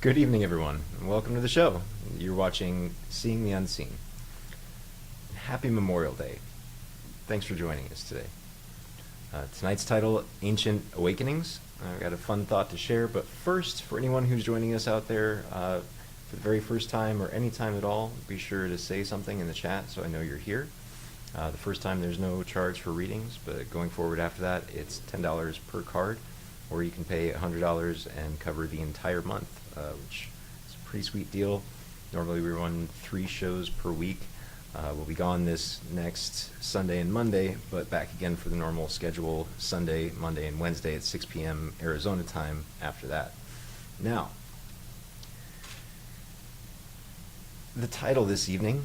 Good evening, everyone, and welcome to the show. You're watching Seeing the Unseen. Happy Memorial Day. Thanks for joining us today. Tonight's title, Ancient Awakenings. I've got a fun thought to share, but first, for anyone who's joining us out there for the very first time or any time at all, be sure to say something in the chat so I know you're here. The first time there's no charge for readings, but going forward after that, it's $10 per card, or you can pay $100 and cover the entire month, which is a pretty sweet deal. Normally we run 3 shows per week. We'll be gone this next Sunday and Monday, but back again for the normal schedule Sunday, Monday, and Wednesday at 6 p.m. Arizona time after that. Now, the title this evening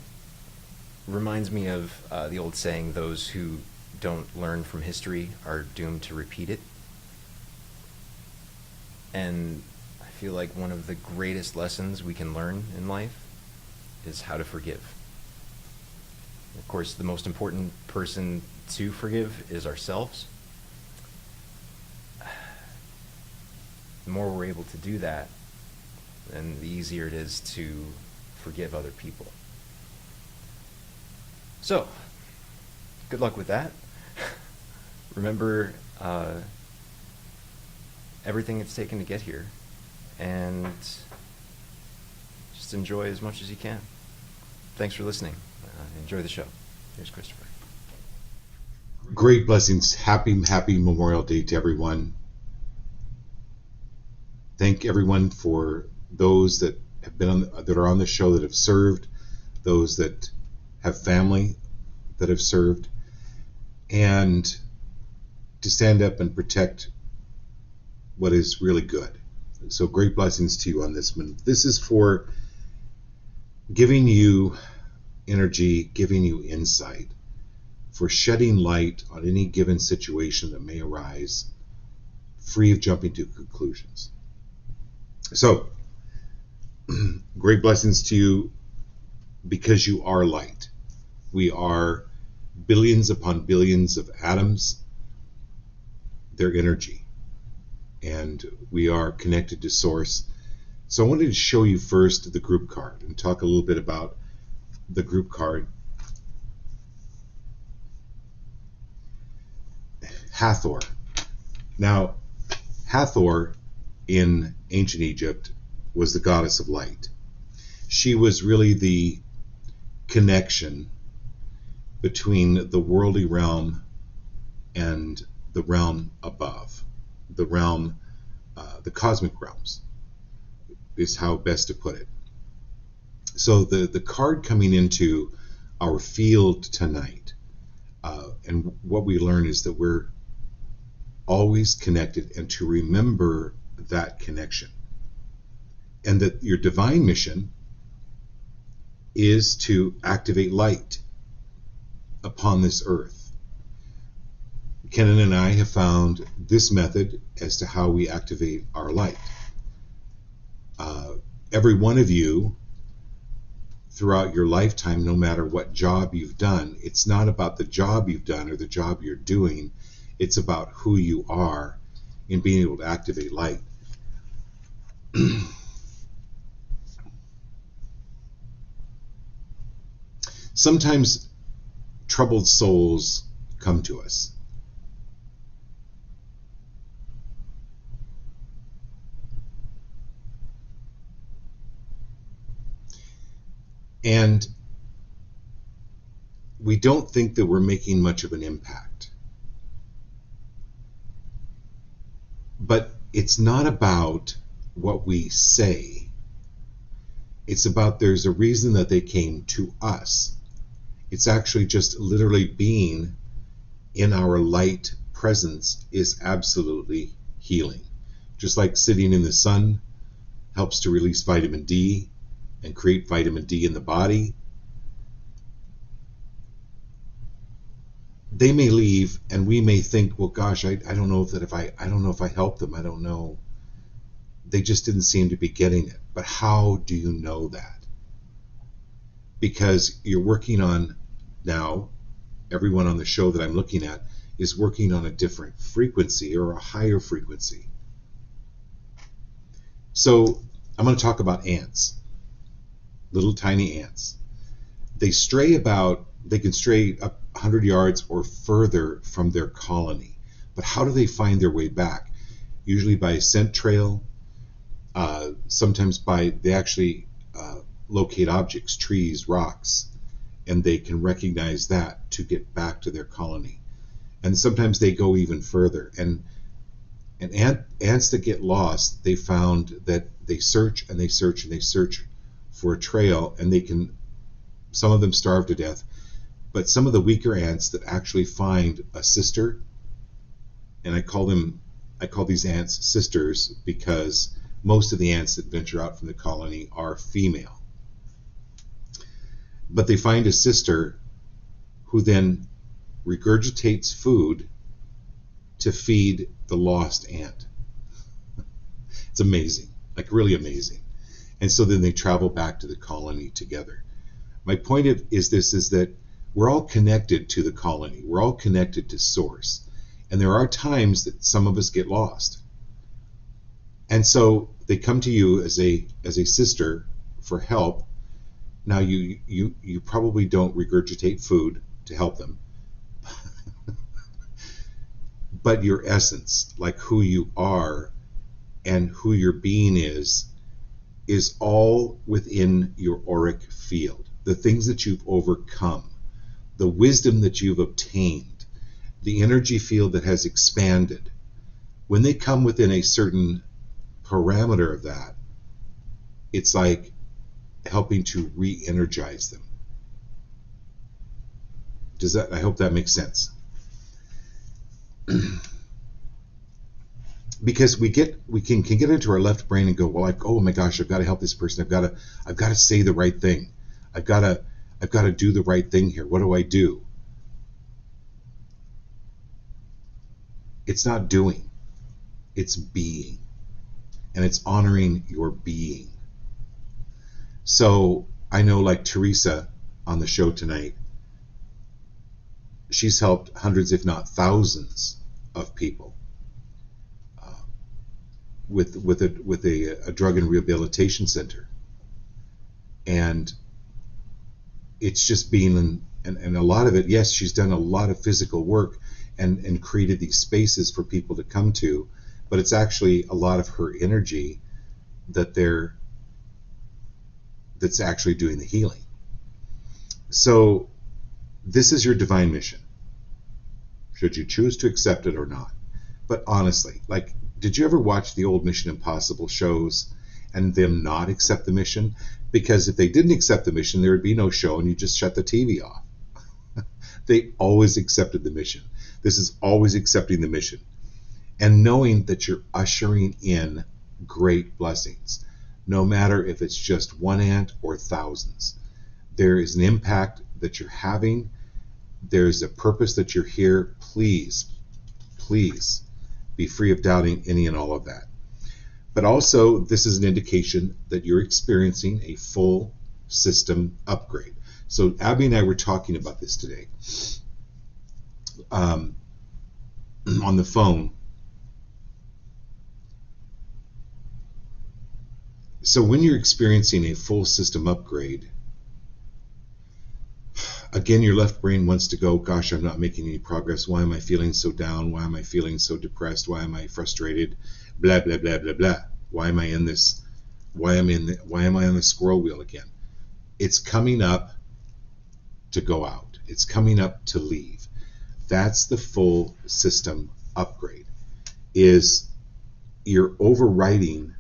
reminds me of the old saying, those who don't learn from history are doomed to repeat it. And I feel like one of the greatest lessons we can learn in life is how to forgive. Of course, the most important person to forgive is ourselves. The more we're able to do that, then the easier it is to forgive other people. So, good luck with that. Remember everything it's taken to get here, and just enjoy as much as you can. Thanks for listening. Enjoy the show. Here's Christopher. Great blessings. Happy Memorial Day to everyone. Thank everyone for those that have been that are on the show, that have served, those that have family that have served, and to stand up and protect what is really good. So great blessings to you on this one. This is for giving you energy, giving you insight, for shedding light on any given situation that may arise, free of jumping to conclusions. So, great blessings to you, because you are light. We are billions upon billions of atoms, their energy, and we are connected to Source. So I wanted to show you first the group card and talk a little bit about the group card. Hathor. Now, Hathor in ancient Egypt was the goddess of light. She was really the connection between the worldly realm and the realm above, the realm, the cosmic realms, is how best to put it. So the card coming into our field tonight, and what we learn is that we're always connected, and to remember that connection, and that your divine mission is to activate light upon this earth. Kenan and I have found this method as to how we activate our light. Every one of you, throughout your lifetime, no matter what job you've done, it's not about the job you've done or the job you're doing, it's about who you are in being able to activate light. Sometimes troubled souls come to us. And we don't think that we're making much of an impact. But it's not about what we say. It's about there's a reason that they came to us. It's actually just literally being in our light presence is absolutely healing. Just like sitting in the sun helps to release vitamin D and create vitamin D in the body. They may leave, and we may think, well, gosh, I don't know if I helped them. I don't know. They just didn't seem to be getting it. But how do you know that? Because you're working on, now, everyone on the show that I'm looking at is working on a different frequency or a higher frequency. So I'm going to talk about ants, little tiny ants. They can stray up 100 yards or further from their colony. But how do they find their way back? Usually by a scent trail. Sometimes they actually locate objects, trees, rocks, and they can recognize that to get back to their colony. And sometimes they go even further. And ants that get lost, they found that they search and they search and they search for a trail, and some of them starve to death, but some of the weaker ants that actually find a sister, and I call these ants sisters because most of the ants that venture out from the colony are female. But they find a sister who then regurgitates food to feed the lost ant. It's amazing, like really amazing. And so then they travel back to the colony together. My point is that we're all connected to the colony. We're all connected to source. And there are times that some of us get lost. And so they come to you as a sister for help. Now you probably don't regurgitate food to help them. But your essence, like who you are and who your being is all within your auric field. The things that you've overcome, the wisdom that you've obtained, the energy field that has expanded. When they come within a certain parameter of that, it's like helping to re-energize them. I hope that makes sense. Because we can get into our left brain and go, well, like, oh my gosh, I've got to help this person. I've got to say the right thing. I've got to do the right thing here. What do I do? It's not doing. It's being. And it's honoring your being. So I know, like Teresa on the show tonight, she's helped hundreds, if not thousands, of people with a drug and rehabilitation center, and it's just been and a lot of it. Yes, she's done a lot of physical work and created these spaces for people to come to, but it's actually a lot of her energy that's actually doing the healing. So this is your divine mission, should you choose to accept it or not. But honestly, like, did you ever watch the old Mission Impossible shows and them not accept the mission? Because if they didn't accept the mission, there would be no show and you just shut the TV off. They always accepted the mission. This is always accepting the mission and knowing that you're ushering in great blessings, no matter if it's just one ant or thousands. There is an impact that you're having. There's a purpose that you're here. Please be free of doubting any and all of that. But also, this is an indication that you're experiencing a full system upgrade. So Abby and I were talking about this today on the phone. So when you're experiencing a full system upgrade, again, your left brain wants to go, gosh, I'm not making any progress. Why am I feeling so down? Why am I feeling so depressed? Why am I frustrated? Blah, blah, blah, blah, blah. Why am I in this? Why am I on the squirrel wheel again? It's coming up to go out. It's coming up to leave. That's the full system upgrade. Is you're overwriting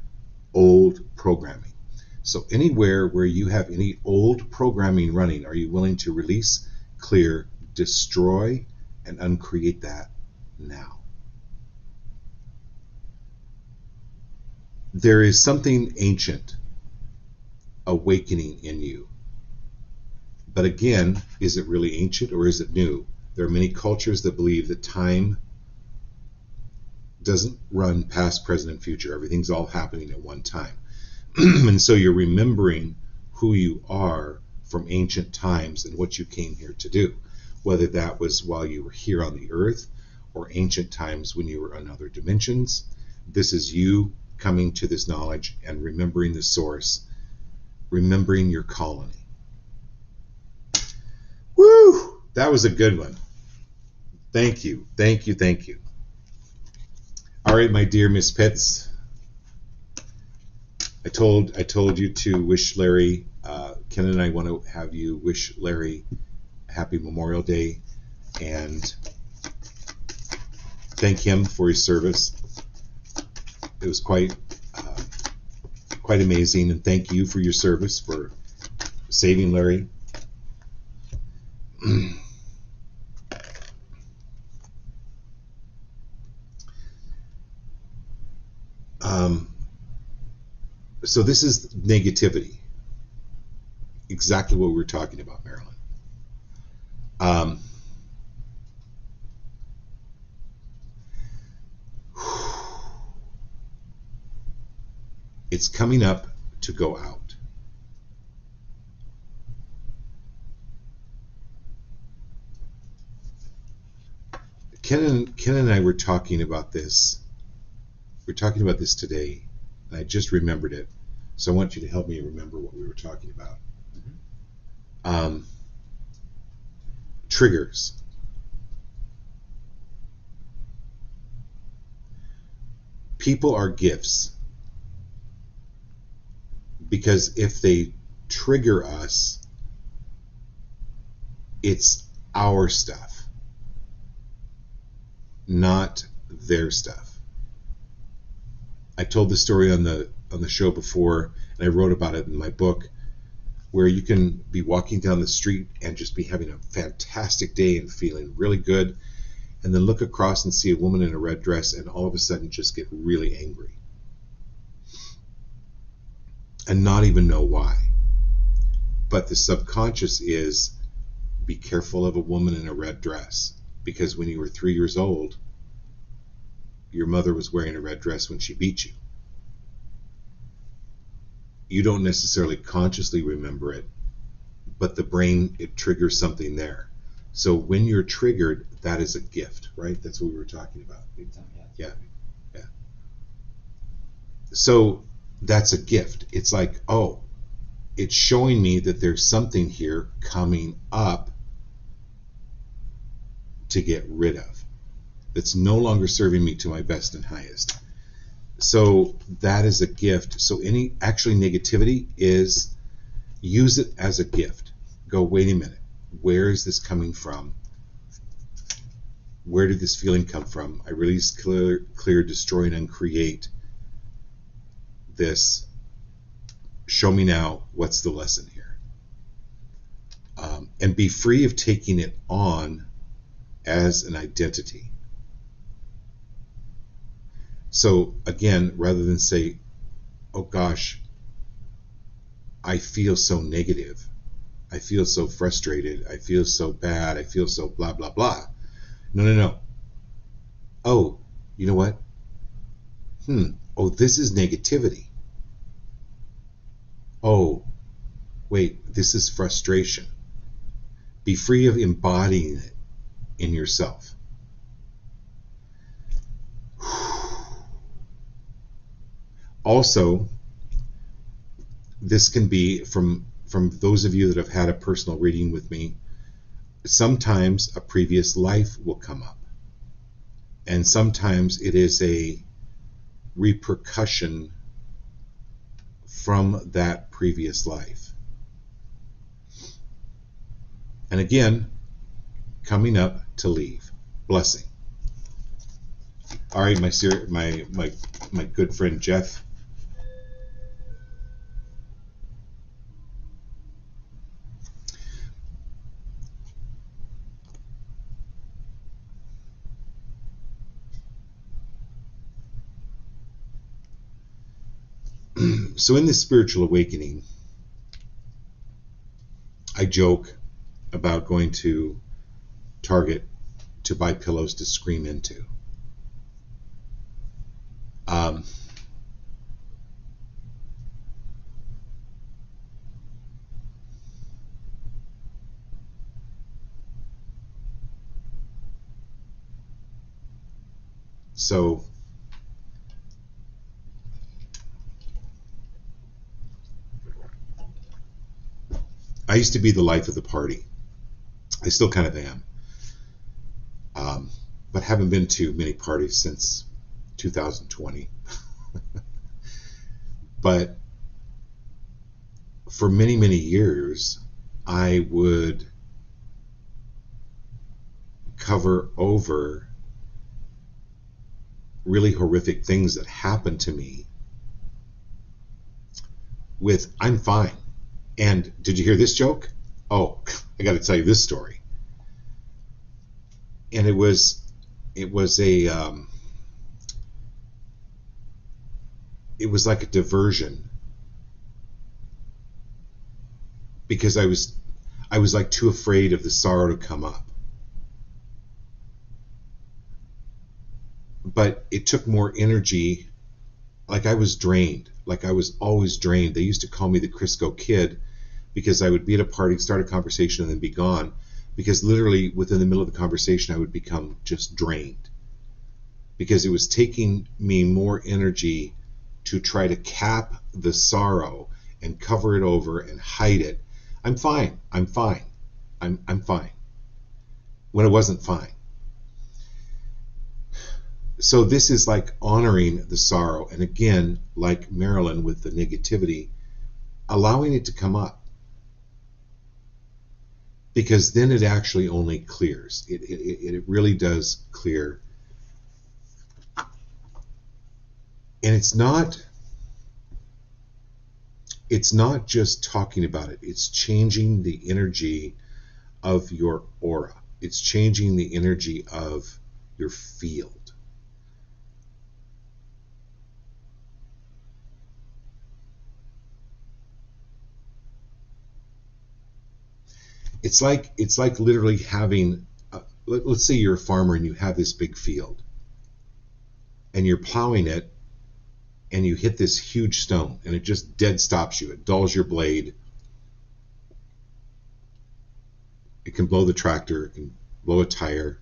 old programming. So anywhere where you have any old programming running, are you willing to release, clear, destroy, and uncreate that now? There is something ancient awakening in you. But again, is it really ancient or is it new? There are many cultures that believe that time doesn't run past, present, and future. Everything's all happening at one time. And so you're remembering who you are from ancient times and what you came here to do, whether that was while you were here on the earth or ancient times when you were in other dimensions. This is you coming to this knowledge and remembering the source, remembering your colony. Woo! That was a good one. Thank you, thank you, thank you. All right, my dear Miss Pitts, I told you to wish Larry. Ken and I want to have you wish Larry happy Memorial Day and thank him for his service. It was quite amazing, and thank you for your service for saving Larry. So this is negativity. Exactly what we were talking about, Marilyn. It's coming up to go out. Ken and I were talking about this. We're talking about this today, and I just remembered it. So I want you to help me remember what we were talking about. Triggers. People are gifts. Because if they trigger us, it's our stuff, not their stuff. I told the story on the show before, and I wrote about it in my book, where you can be walking down the street and just be having a fantastic day and feeling really good, and then look across and see a woman in a red dress and all of a sudden just get really angry and not even know why. But the subconscious is, be careful of a woman in a red dress, because when you were 3 years old, your mother was wearing a red dress when she beat you. You don't necessarily consciously remember it, but the brain, it triggers something there. So when you're triggered, that is a gift, right? That's what we were talking about. Big time, yeah. Yeah. So that's a gift. It's like, oh, it's showing me that there's something here coming up to get rid of. That's no longer serving me to my best and highest. So that is a gift. So any actually negativity is, use it as a gift. Go, wait a minute. Where is this coming from? Where did this feeling come from? I release, clear, destroy, and uncreate this. Show me now, what's the lesson here? And be free of taking it on as an identity. So again, rather than say, oh gosh, I feel so negative, I feel so frustrated, I feel so bad, I feel so blah, blah, blah. No. Oh, you know what? Oh, this is negativity. Oh, wait, this is frustration. Be free of embodying it in yourself. Also, this can be from those of you that have had a personal reading with me, sometimes a previous life will come up. And sometimes it is a repercussion from that previous life. And again, coming up to leave. Blessing. All right, my good friend Jeff. So in this spiritual awakening, I joke about going to Target to buy pillows to scream into. So used to be the life of the party. I still kind of am. But haven't been to many parties since 2020. But for many, many years, I would cover over really horrific things that happened to me with, I'm fine. And did you hear this joke? Oh, I got to tell you this story. And it was like a diversion, because I was like too afraid of the sorrow to come up. But it took more energy. Like I was drained. Like I was always drained. They used to call me the Crisco Kid, because I would be at a party, start a conversation, and then be gone. Because literally within the middle of the conversation, I would become just drained. Because it was taking me more energy to try to cap the sorrow and cover it over and hide it. I'm fine. I'm fine. I'm fine. When it wasn't fine. So this is like honoring the sorrow. And again, like Marilyn with the negativity, allowing it to come up. Because then it actually only clears. It really does clear. And it's not just talking about it. It's changing the energy of your aura. It's changing the energy of your field. It's like literally having, let's say you're a farmer and you have this big field, and you're plowing it, and you hit this huge stone, and it just dead stops you. It dulls your blade. It can blow the tractor. It can blow a tire.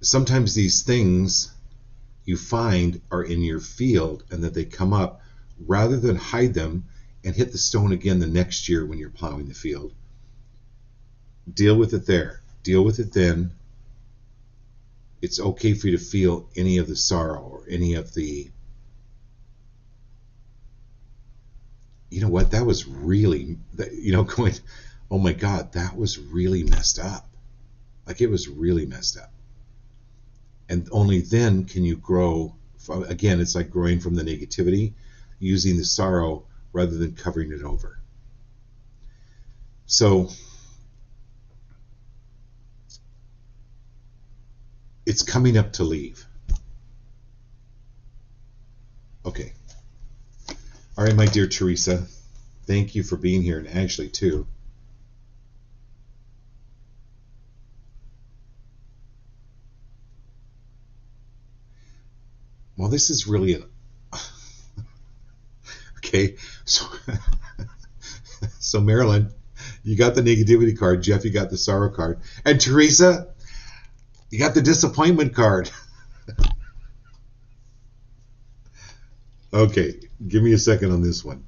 Sometimes these things you find are in your field, and that they come up, rather than hide them and hit the stone again the next year when you're plowing the field. Deal with it there. Deal with it then. It's okay for you to feel any of the sorrow or any of the, you know what, that was really, going, oh my God, that was really messed up. Like it was really messed up. And only then can you grow. Again, it's like growing from the negativity, using the sorrow rather than covering it over. So it's coming up to leave. Okay. All right, my dear Teresa, thank you for being here, and Ashley too. Well, this is really an okay. So Marilyn, you got the negativity card. Jeff, you got the sorrow card, and Teresa, you got the disappointment card. Okay, give me a second on this one.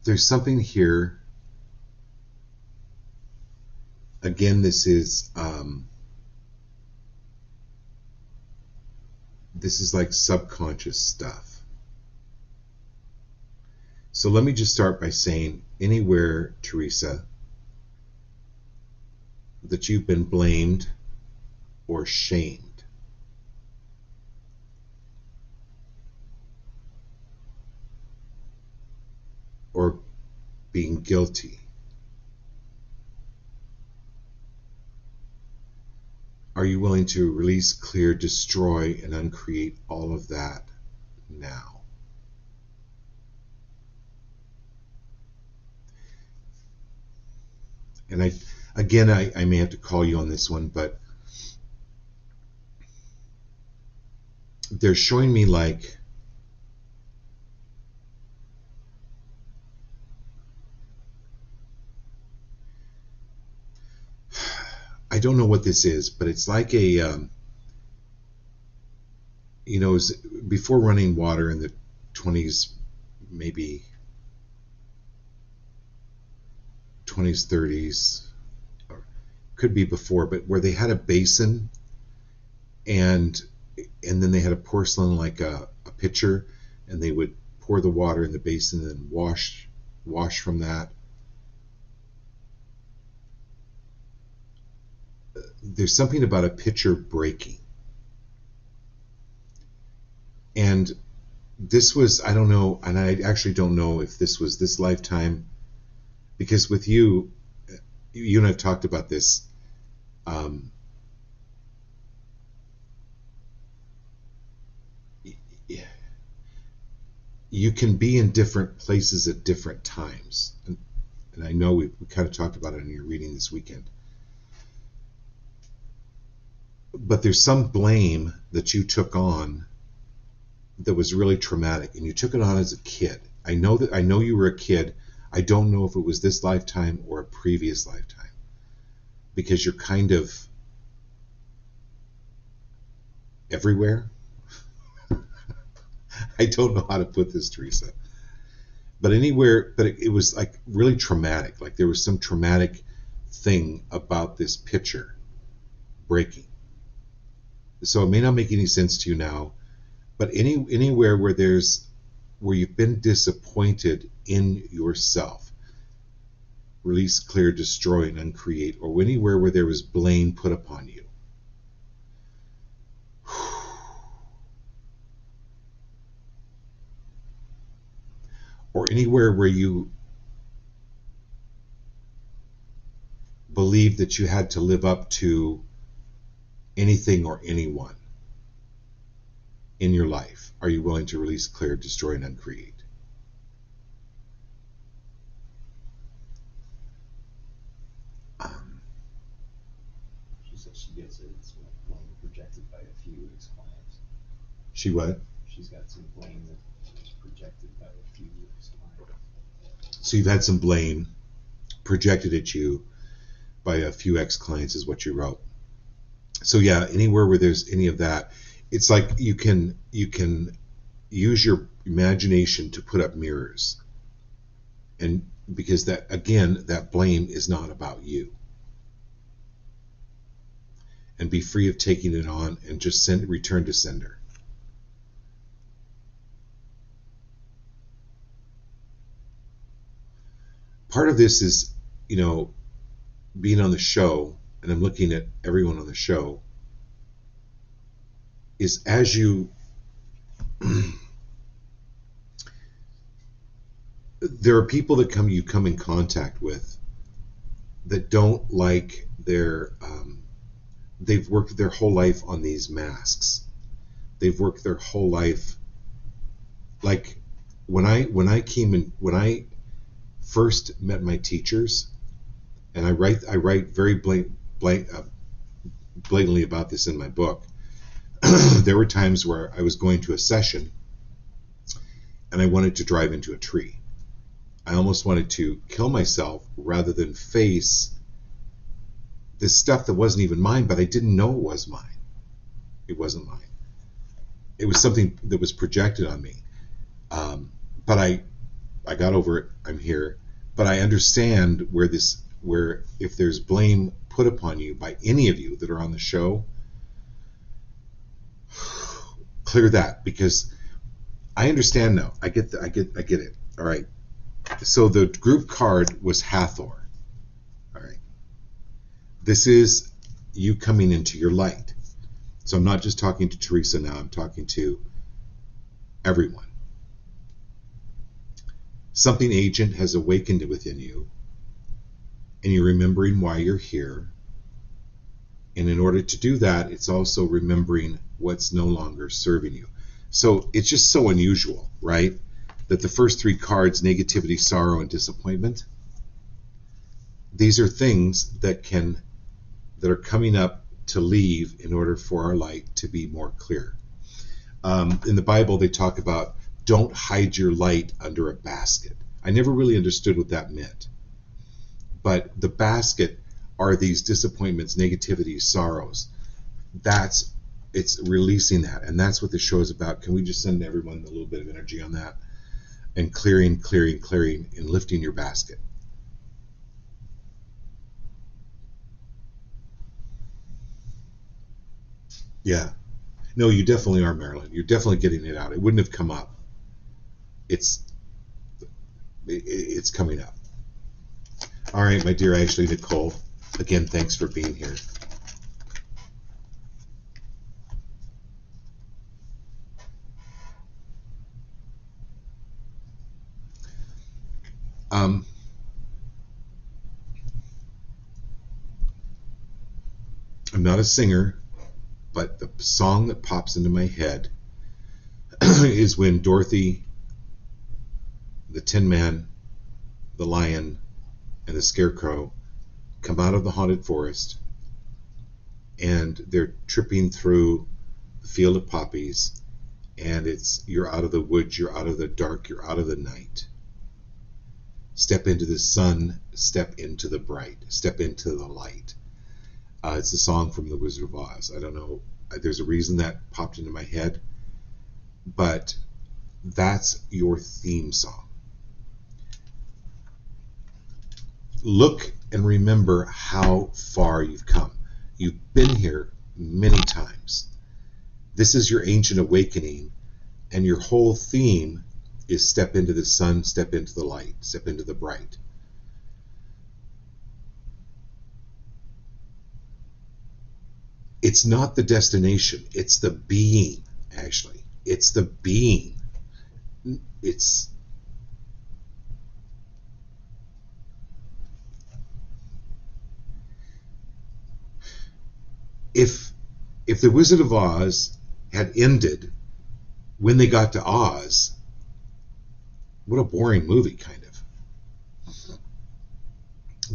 There's something here. Again, this is like subconscious stuff. So let me just start by saying, anywhere, Teresa, that you've been blamed or shamed. Or being guilty. Are you willing to release, clear, destroy, and uncreate all of that now? And I may have to call you on this one, but they're showing me like I don't know what this is, but it's like a before running water in the 20s, maybe 20s, 30s, or could be before, but where they had a basin and then they had a porcelain like a pitcher, and they would pour the water in the basin and then wash from that. There's something about a pitcher breaking. And this was, I don't know, and I actually don't know if this was this lifetime, because with you and I've talked about this. You can be in different places at different times. And I know we kind of talked about it in your reading this weekend. But there's some blame that you took on that was really traumatic, and you took it on as a kid. I know you were a kid. I don't know if it was this lifetime or a previous lifetime, because you're kind of everywhere. I don't know how to put this, Teresa. But anywhere, but it was like really traumatic. Like there was some traumatic thing about this picture breaking. So it may not make any sense to you now, but anywhere where you've been disappointed in yourself, release, clear, destroy, and uncreate, or anywhere where there was blame put upon you. Or anywhere where you believed that you had to live up to anything or anyone in your life. Are you willing to release, clear, destroy, and uncreate? She said she gets it. It's blame projected by a few ex-clients. She what? She's got some blame that's projected by a few ex-clients. So you've had some blame projected at you by a few ex-clients is what you wrote. So yeah, anywhere where there's any of that, it's like you can use your imagination to put up mirrors. And because that blame is not about you. And be free of taking it on and just return to sender. Part of this is, being on the show, and I'm looking at everyone on the show, is as you there are people that you come in contact with that don't like they've worked their whole life on these masks. They've worked their whole life, like when I first met my teachers, and I write very blatantly about this in my book. There were times where I was going to a session and I wanted to drive into a tree. I almost wanted to kill myself rather than face this stuff that wasn't even mine, but I didn't know it was mine. It wasn't mine. It was something that was projected on me. But I got over it. I'm here. But I understand where if there's blame put upon you by any of you that are on the show, clear that, because I understand now. I get it. All right. So the group card was Hathor. All right. This is you coming into your light. So I'm not just talking to Teresa now, I'm talking to everyone. Something ancient has awakened within you, and you're remembering why you're here. And in order to do that, it's also remembering what's no longer serving you. So it's just so unusual, right? That the first three cards, negativity, sorrow, and disappointment, these are things that are coming up to leave in order for our light to be more clear. In the Bible, they talk about don't hide your light under a basket. I never really understood what that meant. But the basket are these disappointments, negativities, sorrows. It's releasing that. And that's what the show is about. Can we just send everyone a little bit of energy on that? And clearing, and lifting your basket. Yeah. No, you definitely are, Marilyn. You're definitely getting it out. It wouldn't have come up. It's coming up. All right, my dear Ashley Nicole. Again, thanks for being here. I'm not a singer, but the song that pops into my head is when Dorothy, the Tin Man, the Lion, and the Scarecrow come out of the haunted forest, and they're tripping through the field of poppies, and you're out of the woods, you're out of the dark, you're out of the night. Step into the sun, step into the bright, step into the light. It's a song from The Wizard of Oz. I don't know, there's a reason that popped into my head, but that's your theme song. Look and remember how far you've come. You've been here many times. This is your ancient awakening, and your whole theme is step into the sun, step into the light, step into the bright. It's not the destination, it's the being, Ashley. It's the being. If the Wizard of Oz had ended when they got to Oz, what a boring movie, kind of.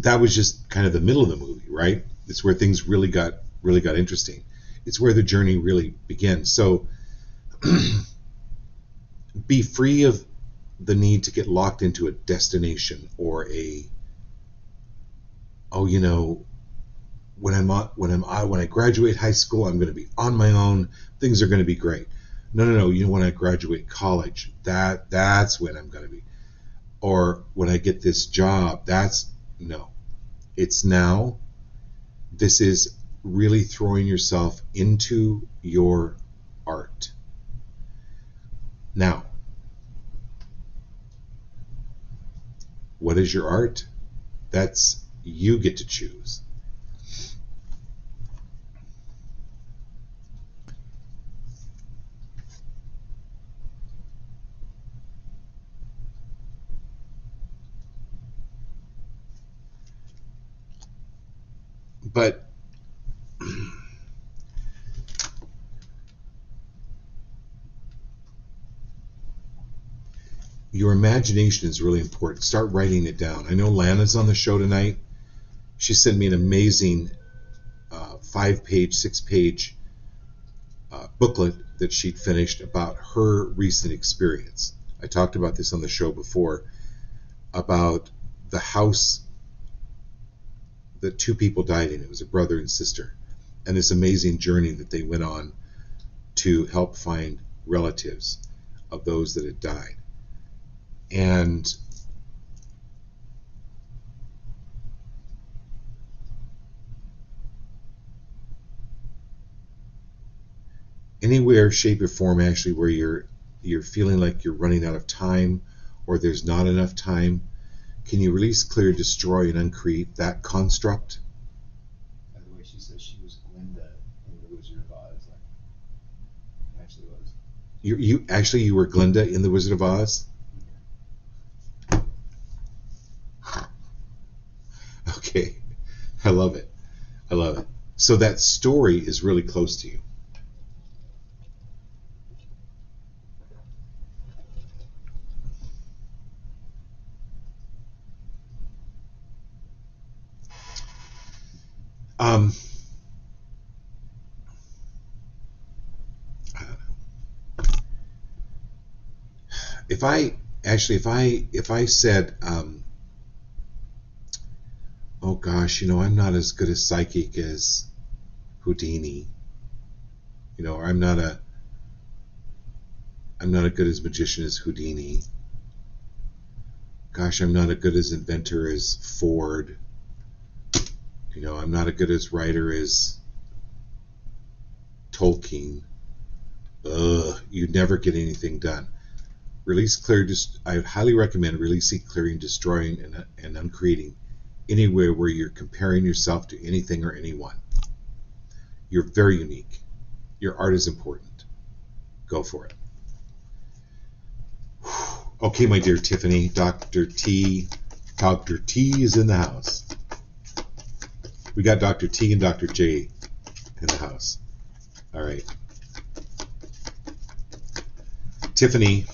That was just kind of the middle of the movie, right? It's where things really got interesting. It's where the journey really begins. So be free of the need to get locked into a destination or when I graduate high school, I'm going to be on my own. Things are going to be great. No. When I graduate college, that's when I'm going to be. Or when I get this job, no. It's now. This is really throwing yourself into your art. Now, what is your art? That's you get to choose. But your imagination is really important. Start writing it down. I know Lana's on the show tonight. She sent me an amazing 5-page, 6-page booklet that she'd finished about her recent experience. I talked about this on the show before, about the house that 2 people died in. It was a brother and sister, and this amazing journey that they went on to help find relatives of those that had died. And anywhere, shape, or form, actually, where you're feeling like you're running out of time or there's not enough time, can you release, clear, destroy, and uncreate that construct? By the way, she says she was Glinda in The Wizard of Oz. actually was. You were Glinda in The Wizard of Oz? Okay. I love it. I love it. So that story is really close to you. Um, I don't know. If I said, oh gosh, I'm not as good a psychic as Houdini, or I'm not a good as magician as Houdini. Gosh, I'm not a good as inventor as Ford. I'm not a good as writer as Tolkien. You'd never get anything done. Release, clear, I would highly recommend releasing, clearing, destroying, and uncreating anywhere where you're comparing yourself to anything or anyone. You're very unique. Your art is important. Go for it. Okay, my dear Tiffany, Dr. T is in the house. We got Dr. T and Dr. J in the house. All right. Tiffany.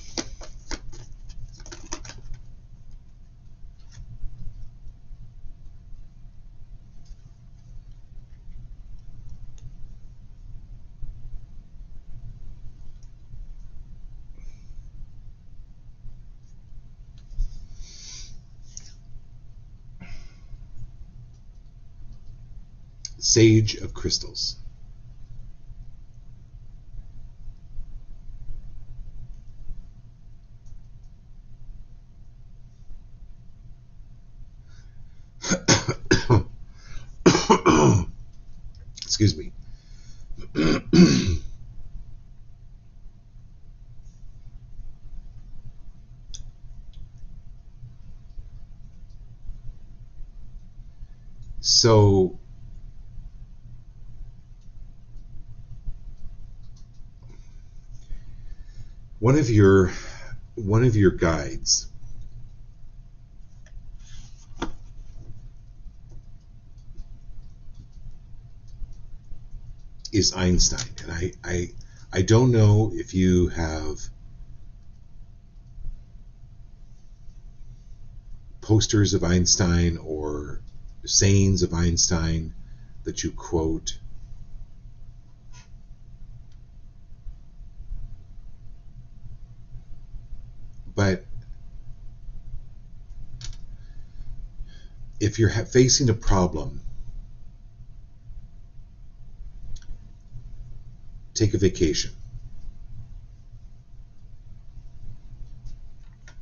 Sage of Crystals. Excuse me. So one of your guides is Einstein, and I don't know if you have posters of Einstein or sayings of Einstein that you quote. But if you're facing a problem, take a vacation.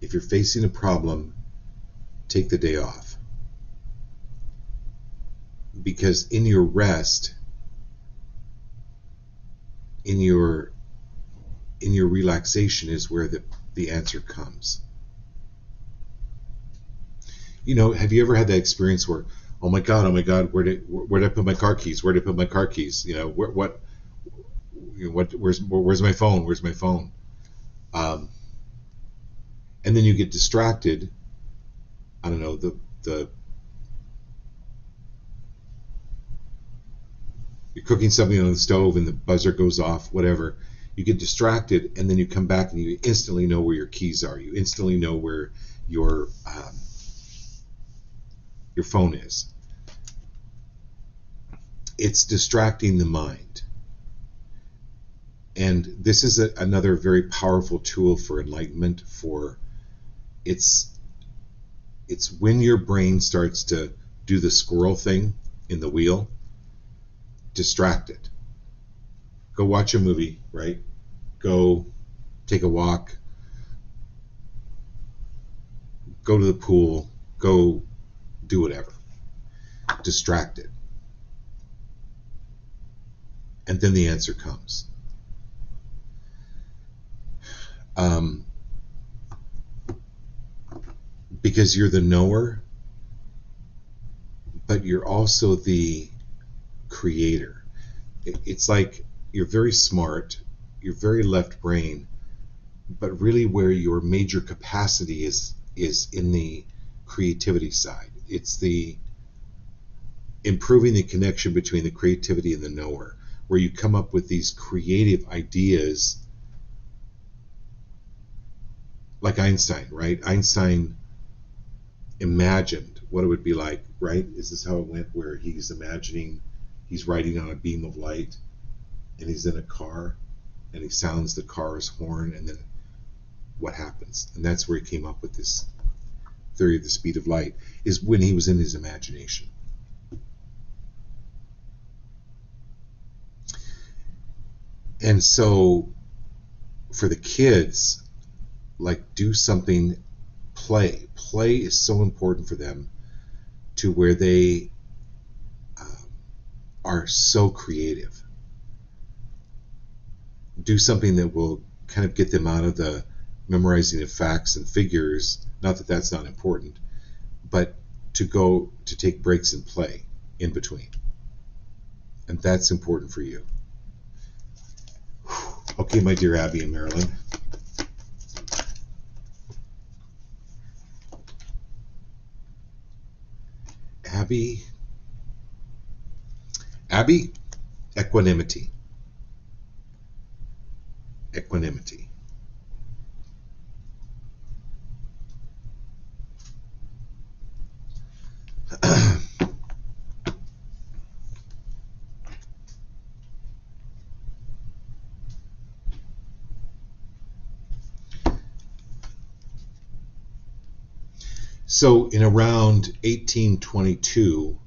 If you're facing a problem, take the day off. Because in your rest, in your relaxation is where the answer comes. Have you ever had that experience where, oh my God, where did I put my car keys? Where's my phone? Where's my phone? And then you get distracted. I don't know, you're cooking something on the stove and the buzzer goes off, whatever. You get distracted, and then you come back and you instantly know where your keys are. You instantly know where your phone is. It's distracting the mind. And this is another very powerful tool for enlightenment. It's when your brain starts to do the squirrel thing in the wheel. Distract it. Go watch a movie, right? Go take a walk. Go to the pool. Go do whatever. Distract it. And then the answer comes. Because you're the knower, but you're also the creator. It's like you're very smart, you're very left brain, but really where your major capacity is in the creativity side. It's the improving the connection between the creativity and the knower, where you come up with these creative ideas, like Einstein, right? Einstein imagined what it would be like, right? Is this how it went, where he's imagining he's riding on a beam of light and he's in a car and he sounds the car's horn, and then what happens? And that's where he came up with this theory of the speed of light, is when he was in his imagination. And so for the kids, like, do something, play is so important for them, to where they are so creative. Do something that will kind of get them out of the memorizing of facts and figures, not that that's not important, but to take breaks and play in between. And that's important for you. Okay, my dear Abby and Marilyn. Abby, equanimity. Equanimity. So in around 1822,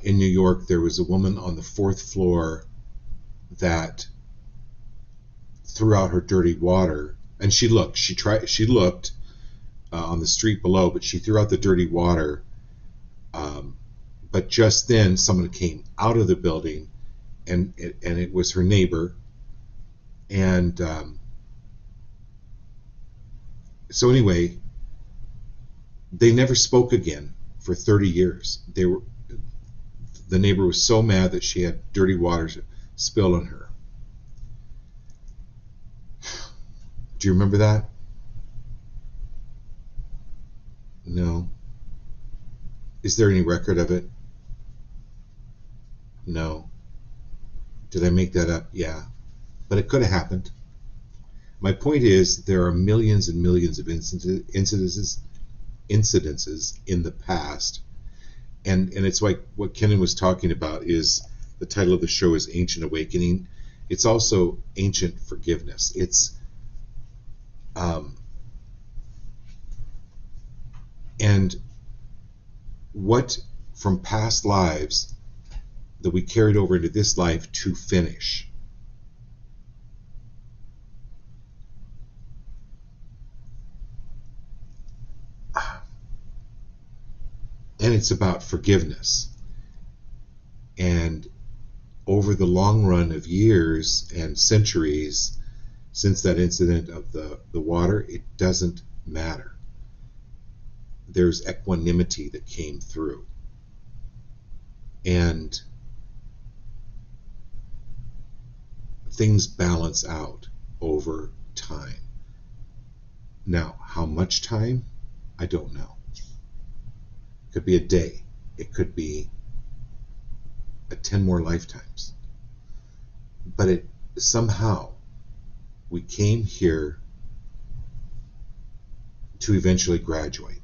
in New York, there was a woman on the 4th floor that threw out her dirty water, and she looked on the street below, but she threw out the dirty water. But just then, someone came out of the building, and it was her neighbor. And so anyway, they never spoke again for 30 years. The neighbor was so mad that she had dirty water spilled on her. Do you remember that? No. Is there any record of it? No. Did I make that up? Yeah. But it could have happened. My point is, there are millions and millions of incidences in the past, and it's like what Kenan was talking about. Is the title of the show is Ancient Awakening. It's also Ancient Forgiveness. It's and what from past lives that we carried over into this life to finish. And it's about forgiveness. And over the long run of years and centuries since that incident of the water, it doesn't matter. There's equanimity that came through. And things balance out over time. Now, how much time? I don't know. It could be a day. It could be 10 more lifetimes. But it somehow, we came here to eventually graduate.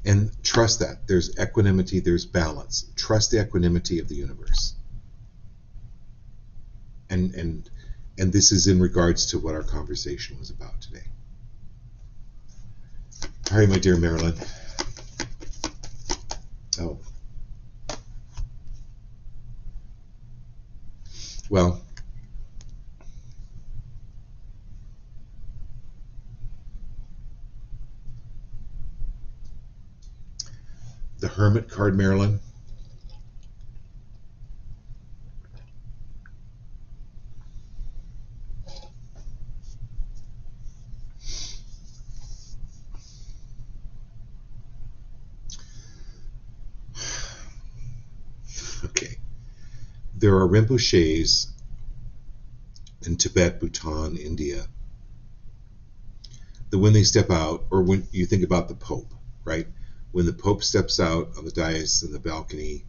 And trust that. There's equanimity, there's balance. Trust the equanimity of the universe. And this is in regards to what our conversation was about today. All right, my dear Marilyn. Oh. Well, the Hermit card, Marilyn. Okay. There are Rinpoches in Tibet, Bhutan, India, that when they step out, or when you think about the Pope, right? When the Pope steps out on the dais and the balcony,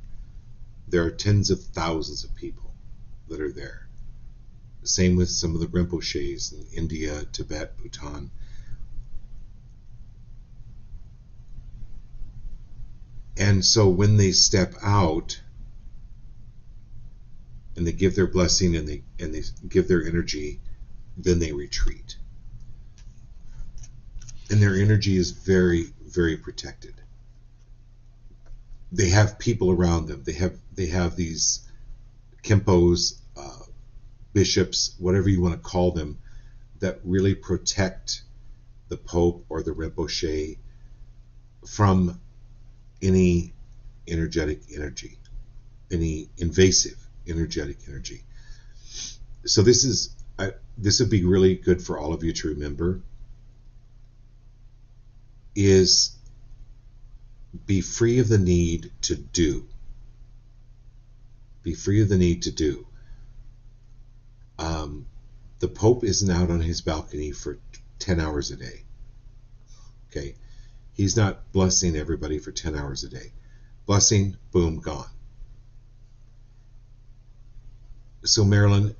there are tens of thousands of people that are there. Same with some of the Rinpoches in India, Tibet, Bhutan. And so when they step out and they give their blessing and they give their energy, then they retreat. And their energy is very, very protected. They have people around them. They have these kempos, bishops, whatever you want to call them, that really protect the Pope or the Rinpoche from any energetic energy, any invasive energetic energy. So this would be really good for all of you to remember, is be free of the need to do. Be free of the need to do. The Pope isn't out on his balcony for 10 hours a day. Okay? He's not blessing everybody for 10 hours a day. Blessing, boom, gone. So Marilyn,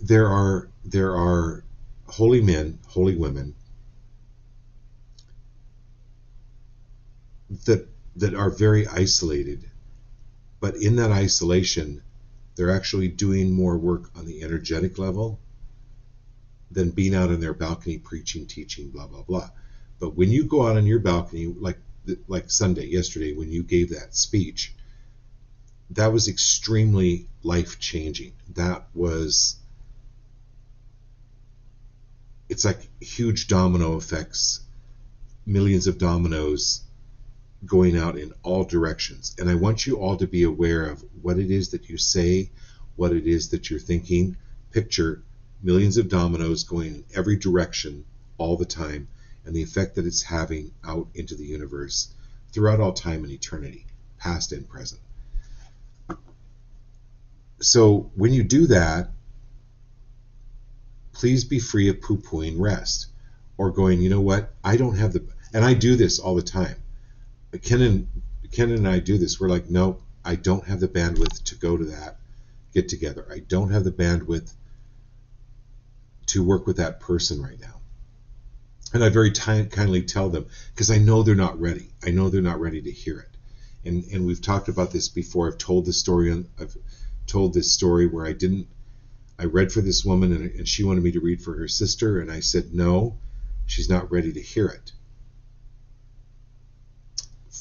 there are holy men, holy women that are very isolated, but in that isolation, they're actually doing more work on the energetic level than being out on their balcony preaching, teaching, blah, blah, blah. But when you go out on your balcony, like Sunday, yesterday, when you gave that speech, that was extremely life-changing. It's like huge domino effects, millions of dominoes going out in all directions. And I want you all to be aware of what it is that you say, what it is that you're thinking. Picture millions of dominoes going in every direction all the time, and the effect that it's having out into the universe throughout all time and eternity, past and present. So when you do that, please be free of poo-pooing rest or going, you know what, I don't have the, and I do this all the time. Ken and I do this. We're like, nope, I don't have the bandwidth to go to that get together. I don't have the bandwidth to work with that person right now. And I very kindly tell them, because I know they're not ready. I know they're not ready to hear it. And we've talked about this before. I've told this story where I read for this woman and she wanted me to read for her sister, and I said, no, she's not ready to hear it.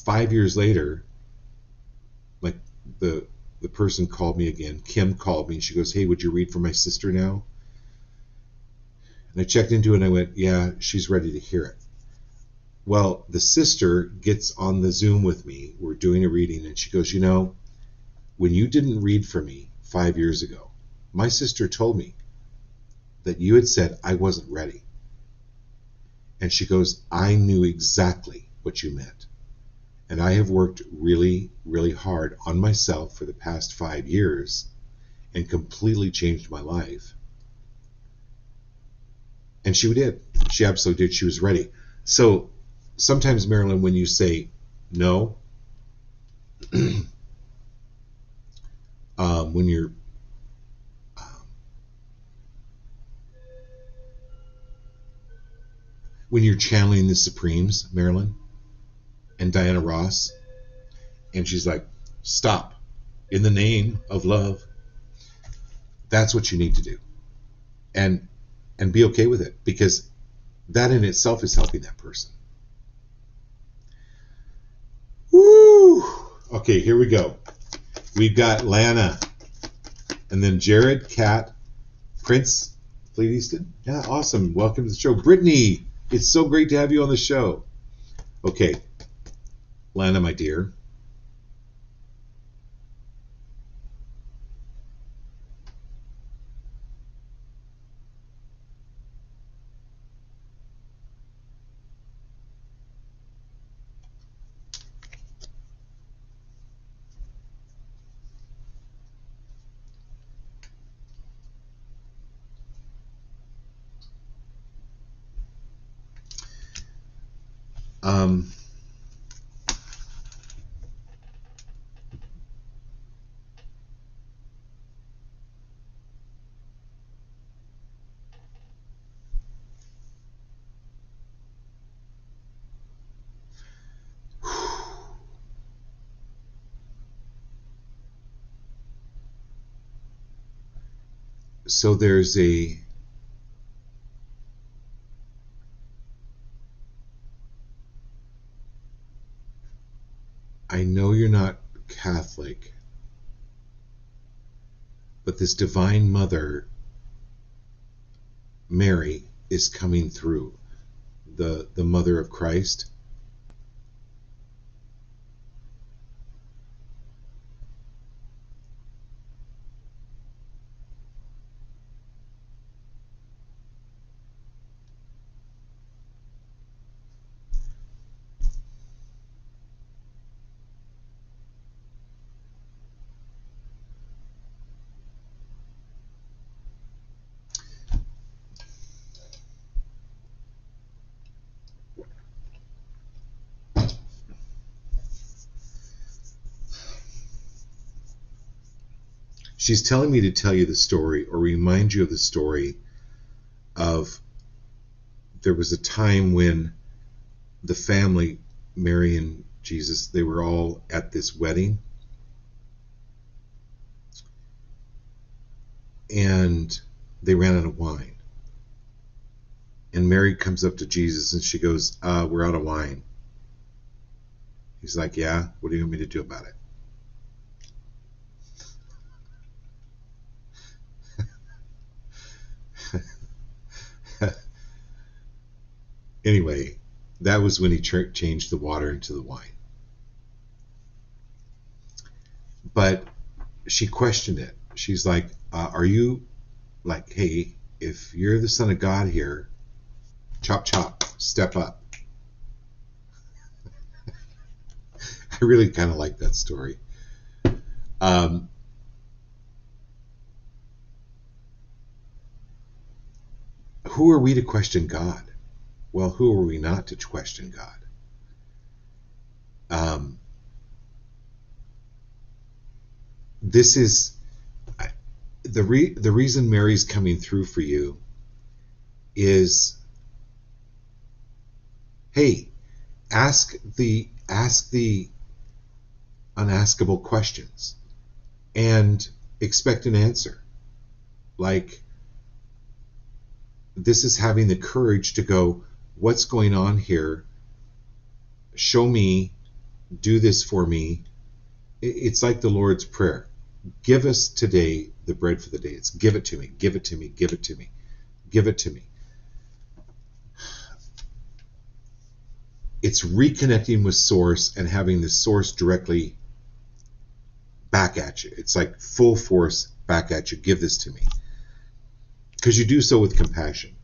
5 years later, like the person called me again, Kim called me, and she goes, hey, would you read for my sister now? And I checked into it and I went, yeah, she's ready to hear it. Well, the sister gets on the Zoom with me. We're doing a reading, and she goes, you know, when you didn't read for me 5 years ago, my sister told me that you had said I wasn't ready. And she goes, I knew exactly what you meant. And I have worked really, really hard on myself for the past 5 years and completely changed my life. And she did. She absolutely did. She was ready. So sometimes, Marilyn, when you say no, when you're channeling the Supremes, Marilyn, and Diana Ross, and she's like, stop, in the name of love, that's what you need to do. And be okay with it, because that in itself is helping that person. Woo! Okay, here we go. We've got Lana, and then Jared, Kat, Prince, Fleet Easton. Yeah, awesome. Welcome to the show. Brittany, it's so great to have you on the show. Okay, Lana, my dear. Um, so there's I know you're not Catholic, but this Divine Mother, Mary, is coming through, the Mother of Christ. She's telling me to tell you the story, or remind you of the story of, there was a time when the family, Mary and Jesus, they were all at this wedding, and they ran out of wine. And Mary comes up to Jesus and she goes, we're out of wine. He's like, yeah, what do you want me to do about it? Anyway, that was when he changed the water into the wine. But she questioned it. She's like, are you, like, hey, if you're the Son of God here, chop chop, step up. I really kind of like that story. Who are we to question God? Well, who are we not to question God? This is the reason Mary's coming through for you is, hey, ask the unaskable questions and expect an answer. Like, this is having the courage to go, what's going on here? Show me, do this for me. It's like the Lord's Prayer. Give us today the bread for the day. It's give it to me, give it to me, give it to me, give it to me. It's reconnecting with Source and having the Source directly back at you. It's like full force back at you. Give this to me. Because you do so with compassion.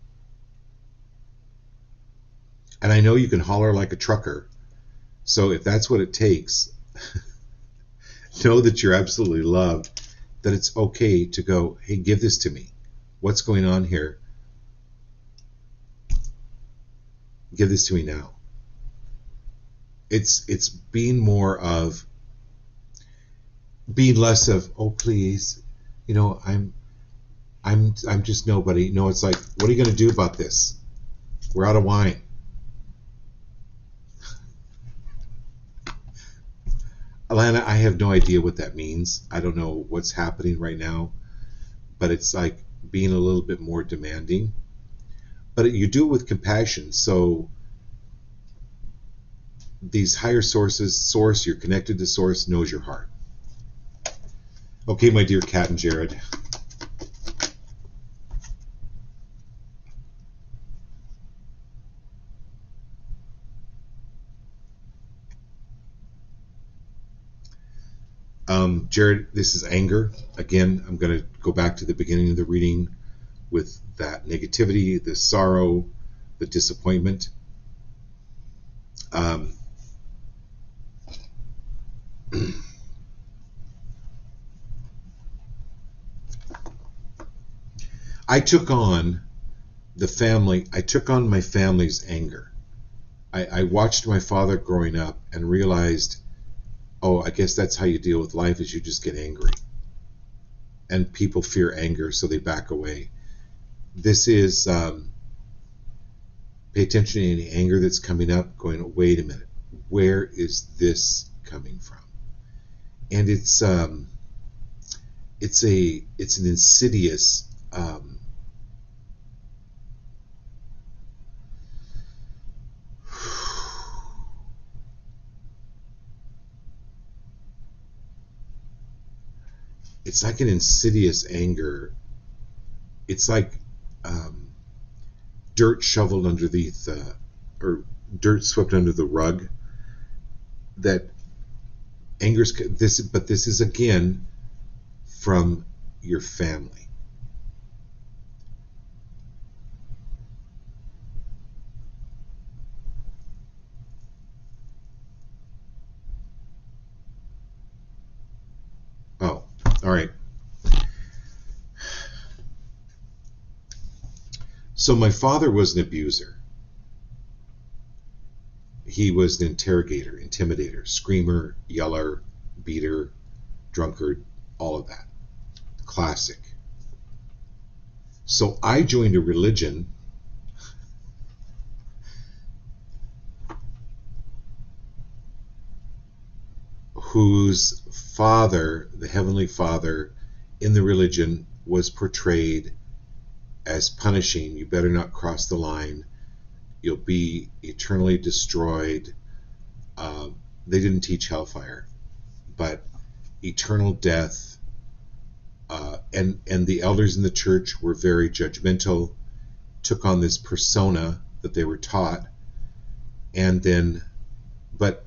And I know you can holler like a trucker. So if that's what it takes, know that you're absolutely loved, that it's okay to go, hey, give this to me. What's going on here? Give this to me now. It's being more of, being less of, oh please, you know, I'm just nobody. No, it's like, what are you going to do about this? We're out of wine. Alana, I have no idea what that means. I don't know what's happening right now, but it's like being a little bit more demanding. But you do it with compassion. So these higher sources, Source, you're connected to Source, knows your heart. Okay, my dear Kat and Jared. Jared, this is anger. Again, I'm going to go back to the beginning of the reading with that negativity, the sorrow, the disappointment. I took on my family's anger. I watched my father growing up and realized, oh, I guess that's how you deal with life, is you just get angry. And people fear anger, so they back away. This is, pay attention to any anger that's coming up, going, wait a minute, where is this coming from? And it's an insidious, it's like an insidious anger. It's like dirt shoveled underneath, or dirt swept under the rug. That anger's this, but this is again from your family. Oh, all right. So my father was an abuser. He was an interrogator, intimidator, screamer, yeller, beater, drunkard, all of that. Classic. So I joined a religion whose father, the Heavenly Father, in the religion was portrayed as punishing. You better not cross the line. You'll be eternally destroyed. They didn't teach hellfire, but eternal death. And the elders in the church were very judgmental, took on this persona that they were taught, and then, but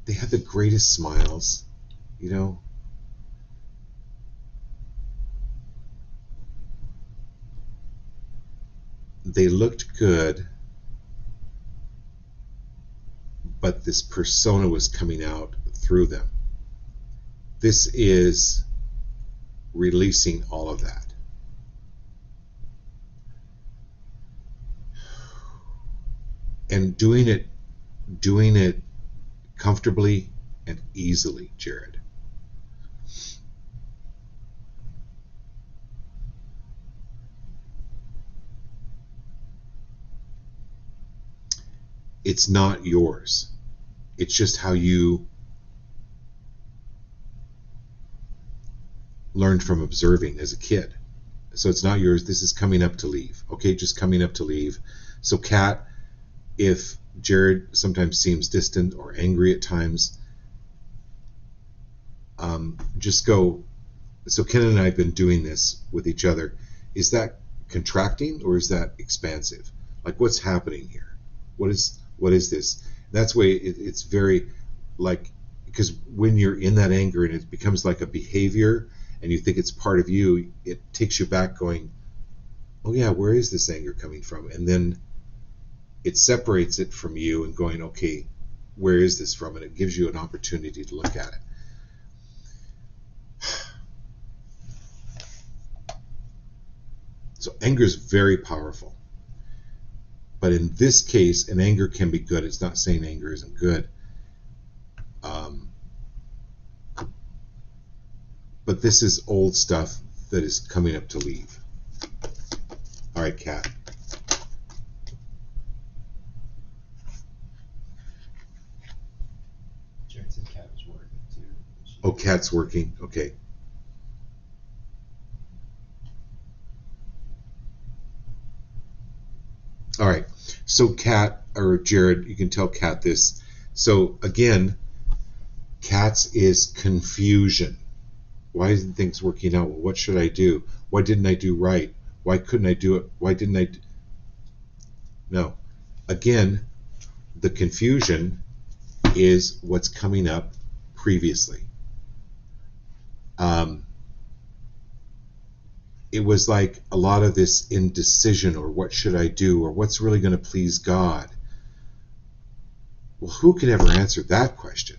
they had the greatest smiles, you know. They looked good, but this persona was coming out through them. This is releasing all of that. And doing it comfortably and easily, Jared. It's not yours. It's just how you learned from observing as a kid. So it's not yours. This is coming up to leave. Okay, just coming up to leave. So Kat, if Jared sometimes seems distant or angry at times, just go. So Ken and I have been doing this with each other. Is that contracting or is that expansive? Like, what's happening here? What is this? That's the way it's very, like, because when you're in that anger and it becomes like a behavior and you think it's part of you, it takes you back going, oh yeah, where is this anger coming from? And then it separates it from you and going, okay, where is this from? And it gives you an opportunity to look at it. So anger is very powerful. But in this case, and anger can be good. It's not saying anger isn't good. But this is old stuff that is coming up to leave. All right, Kat. Jared said Kat was working too. Oh, Kat's working. Okay. All right. So Kat, or Jared, you can tell Kat this. So again, Kat's is confusion. Why isn't things working out? Well, what should I do? Why didn't I do right? Why couldn't I do it? Why didn't I? No. Again, the confusion is what's coming up previously. It was like a lot of this indecision, or what should I do, or what's really going to please God. Well, who can ever answer that question?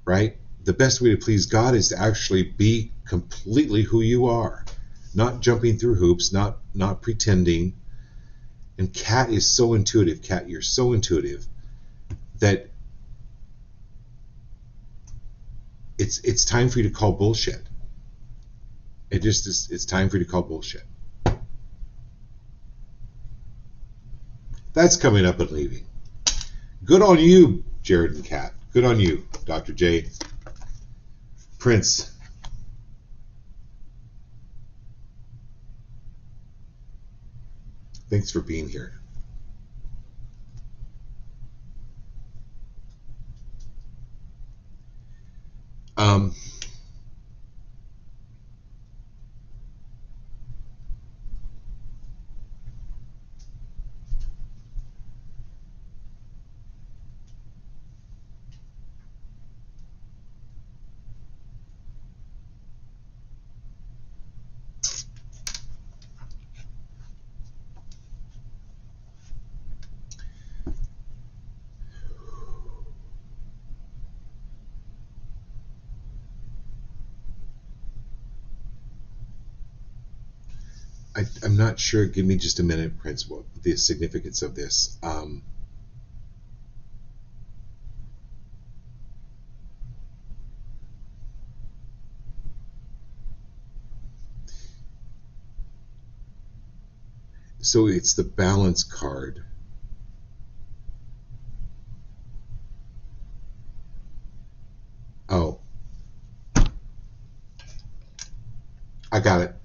Right? The best way to please God is to actually be completely who you are, not jumping through hoops, not pretending. And Kat is so intuitive. Kat, you're so intuitive that it's time for you to call bullshit. It just is, it's time for you to call bullshit. That's coming up and leaving. Good on you, Jared and Kat. Good on you, Dr. J. Prince. Thanks for being here. I'm not sure. Give me just a minute, Prince, what the significance of this. So it's the balance card. Oh. I got it.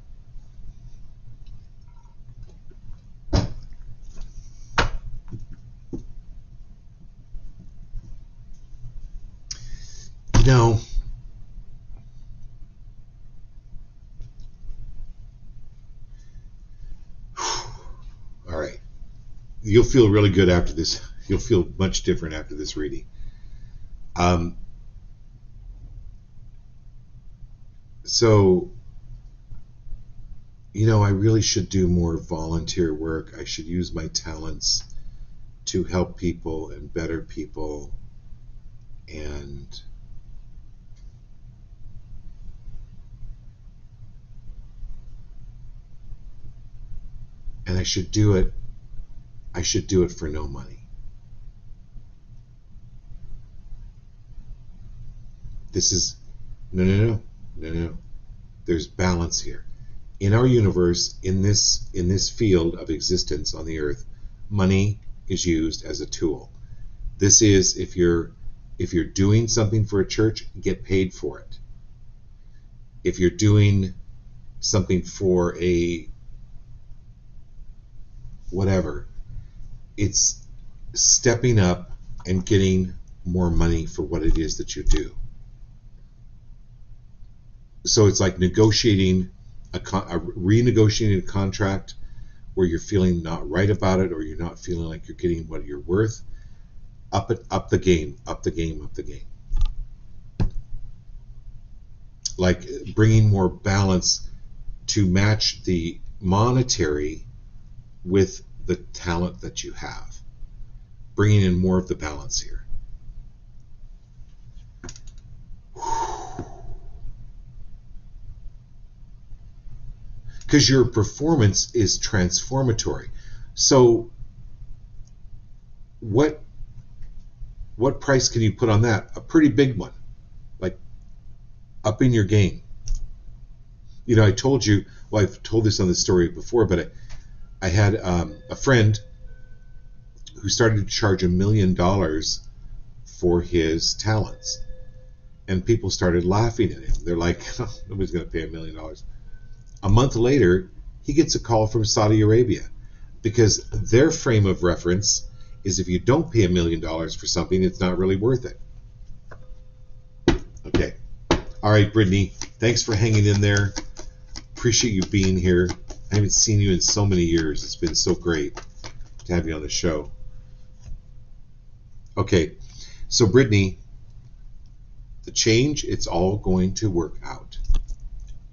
No. All right. You'll feel really good after this. You'll feel much different after this reading. So, I really should do more volunteer work. I should use my talents to help people and better people. And I should do it. I should do it for no money. This is no. There's balance here. In our universe, in this field of existence on the earth, money is used as a tool. This is if you're doing something for a church, get paid for it. If you're doing something for a whatever, it's stepping up and getting more money for what it is that you do. So it's like negotiating renegotiating a contract where you're feeling not right about it, or you're not feeling like you're getting what you're worth. Up the game. Like bringing more balance to match the monetary with the talent that you have. Bringing in more of the balance here. Because your performance is transformatory. So what price can you put on that? A pretty big one. Like upping your game. I told you, well, I've told this on the story before, but I had a friend who started to charge $1 million for his talents. And people started laughing at him. They're like, nobody's going to pay $1 million. A month later, he gets a call from Saudi Arabia, because their frame of reference is if you don't pay $1 million for something, it's not really worth it. Okay. All right, Brittany, thanks for hanging in there. Appreciate you being here. I haven't seen you in so many years. It's been so great to have you on the show. Okay, so Brittany, the change, it's all going to work out.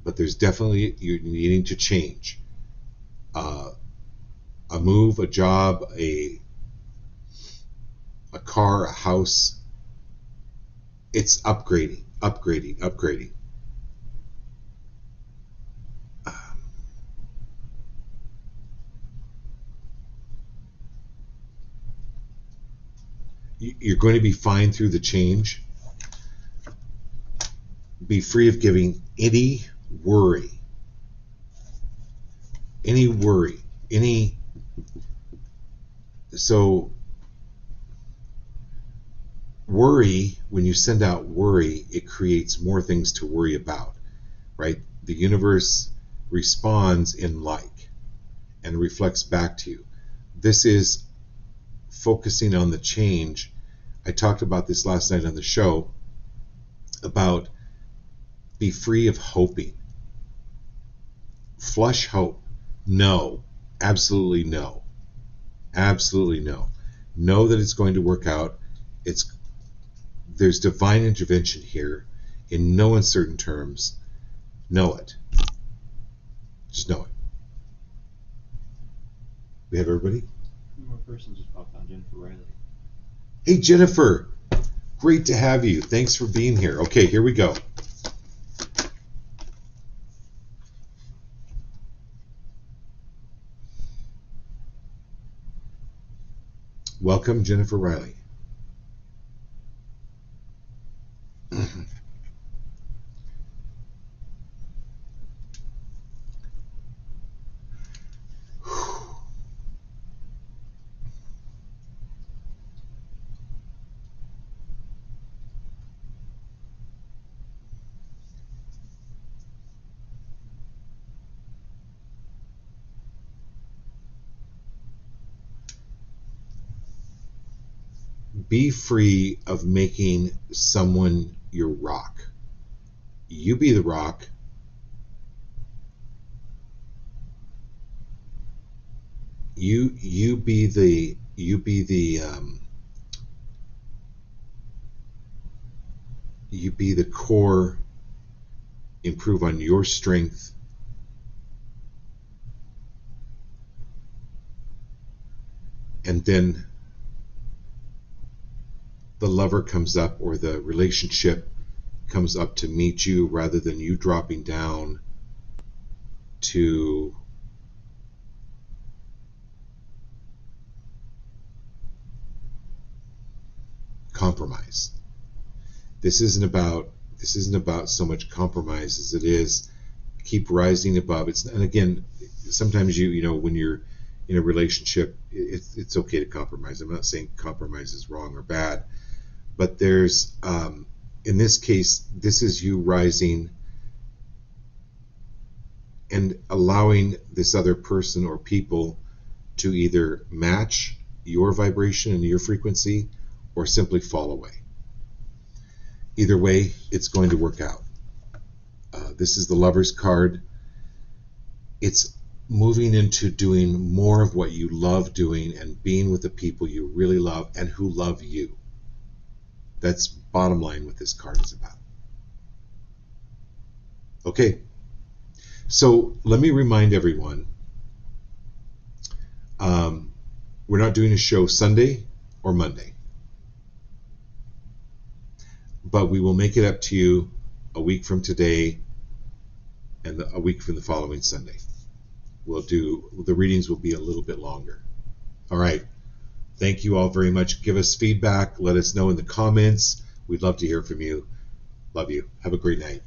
But there's definitely, you're needing to change. A move, a job, a car, a house. It's upgrading. You're going to be fine through the change. Be free of giving any worry, so worry, when you send out worry, it creates more things to worry about, right? The universe responds in like and reflects back to you. This is focusing on the change. I talked about this last night on the show about be free of hoping. Flush hope. No. Absolutely no. Absolutely no. Know that it's going to work out. There's divine intervention here in no uncertain terms. Know it. Just know it. We have everybody? One more person just popped on, Jennifer Riley. Hey, Jennifer. Great to have you. Thanks for being here. Okay, here we go. Welcome, Jennifer Riley. Be free of making someone your rock. You be the rock. You be the core. Improve on your strength. And then the lover comes up, or the relationship comes up to meet you, rather than you dropping down to compromise. This isn't about so much compromise as it is keep rising above. And again, sometimes you know when you're in a relationship, it's okay to compromise. I'm not saying compromise is wrong or bad, but there's in this case, this is you rising and allowing this other person or people to either match your vibration and your frequency or simply fall away. Either way, it's going to work out. This is the Lover's card. It's moving into doing more of what you love doing and being with the people you really love and who love you. That's bottom line what this card is about. Okay, so let me remind everyone, we're not doing a show Sunday or Monday, but we will make it up to you a week from today and a week from the following Sunday. The readings will be a little bit longer. All right. Thank you all very much. Give us feedback. Let us know in the comments. We'd love to hear from you. Love you. Have a great night.